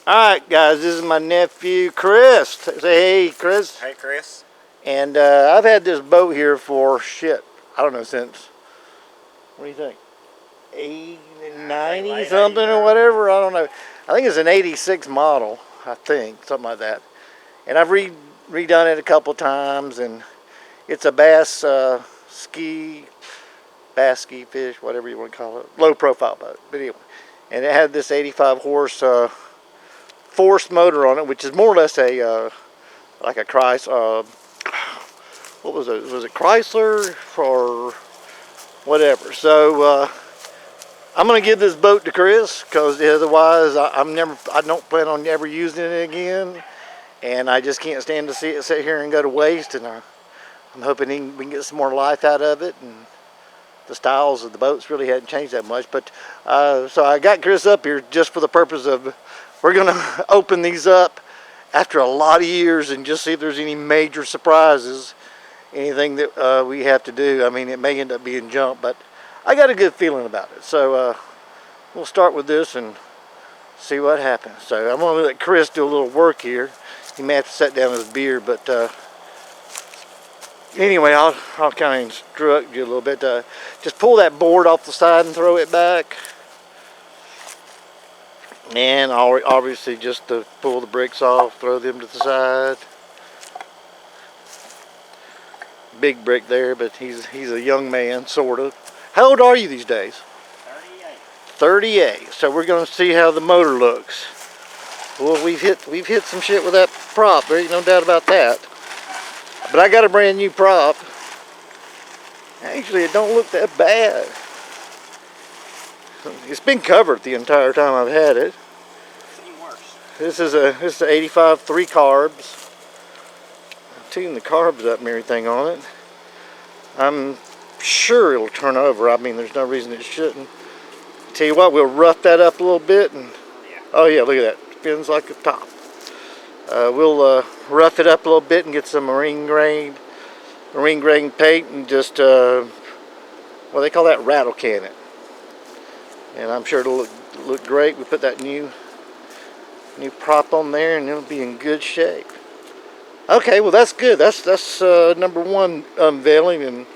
Alright guys, this is my nephew Chris. Say hey Chris. Hey Chris. And I've had this boat here for I don't know, since, what do you think? 90 something or whatever, I don't know. I think it's an 86 model, I think, something like that. And I've redone it a couple times, and it's a bass ski fish, whatever you want to call it, low profile boat. But anyway, and it had this 85 horse forced motor on it, which is more or less a like a Chrysler. What was it? Was it Chrysler or whatever? So I'm gonna give this boat to Chris because otherwise I don't plan on ever using it again, and I just can't stand to see it sit here and go to waste. And I'm hoping we can get some more life out of it. And the styles of the boats really hadn't changed that much. But so I got Chris up here just for the purpose of we're gonna open these up after a lot of years and just see if there's any major surprises, anything that we have to do. I mean, it may end up being junk, but I got a good feeling about it. So we'll start with this and see what happens. So I'm gonna let Chris do a little work here. He may have to set down his beer, but anyway, I'll kind of instruct you a little bit. Just pull that board off the side and throw it back. And obviously just to pull the bricks off, throw them to the side. Big brick there, but he's a young man, sort of. How old are you these days? 38. 38. So we're going to see how the motor looks. Well, we've hit some shit with that prop. There ain't no doubt about that. But I got a brand new prop. Actually, it don't look that bad. It's been covered the entire time I've had it. This is a 85 3 carbs. I've tuned the carbs up and everything on it. I'm sure it'll turn over. I mean, there's no reason it shouldn't. Tell you what, we'll rough that up a little bit, and oh yeah, look at that. Spins like a top. We'll rough it up a little bit and get some marine grain paint and just well, they call that rattle can it. And I'm sure it'll look great. We put that new prop on there, and it'll be in good shape. Okay, well that's good. That's number one unveiling, and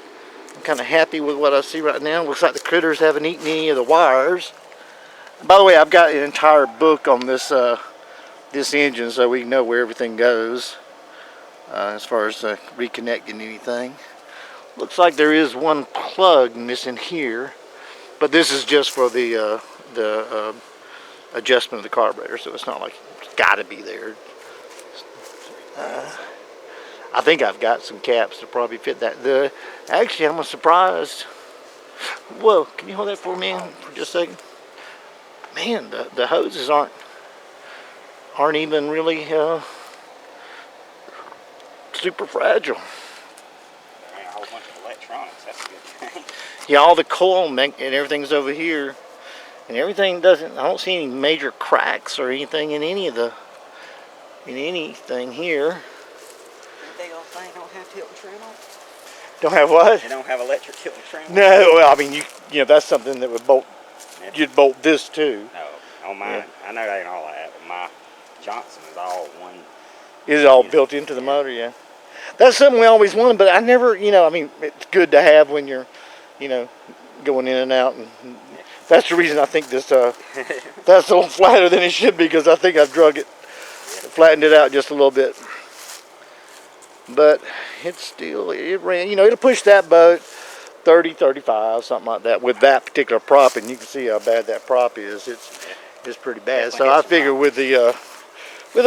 I'm kind of happy with what I see right now. Looks like the critters haven't eaten any of the wires. By the way, I've got an entire book on this this engine, so we know where everything goes as far as reconnecting anything. Looks like there is one plug missing here, but this is just for the adjustment of the carburetor, so it's not like it's got to be there. I think I've got some caps to probably fit that. Actually, I'm surprised. Whoa, can you hold that for me for just a second? Man, the hoses aren't even really super fragile. A whole bunch of electronics. That's a good thing. Yeah, all the coil and everything's over here, and everything doesn't. I don't see any major cracks or anything in anything here. Big old thing don't have tilt and trim on. Don't have what? They don't have electric tilt and trim on. No, well, I mean, you know that's something that would bolt. You'd bolt this too. No, on mine. Yeah. I know they ain't all that, but my Johnson is all one. Is it all built into the motor? Yeah. That's something we always wanted, but I never, I mean, it's good to have when you're, going in and out, and that's the reason I think this, that's a little flatter than it should be, because I think I've flattened it out just a little bit. But it ran, it'll push that boat 30, 35, something like that, with that particular prop, and you can see how bad that prop is. It's pretty bad. So I figure with a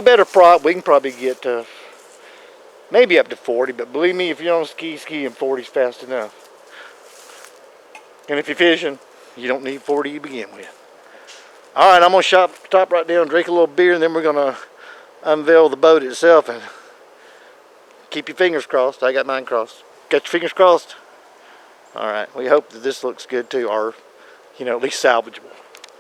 better prop, we can probably get maybe up to 40, but believe me, if you don't skiing 40 is fast enough. And if you're fishing, you don't need 40 to begin with. All right, I'm going to stop right down, drink a little beer, and then we're going to unveil the boat itself. And keep your fingers crossed. I got mine crossed. Got your fingers crossed? All right, we hope that this looks good too, or, at least salvageable.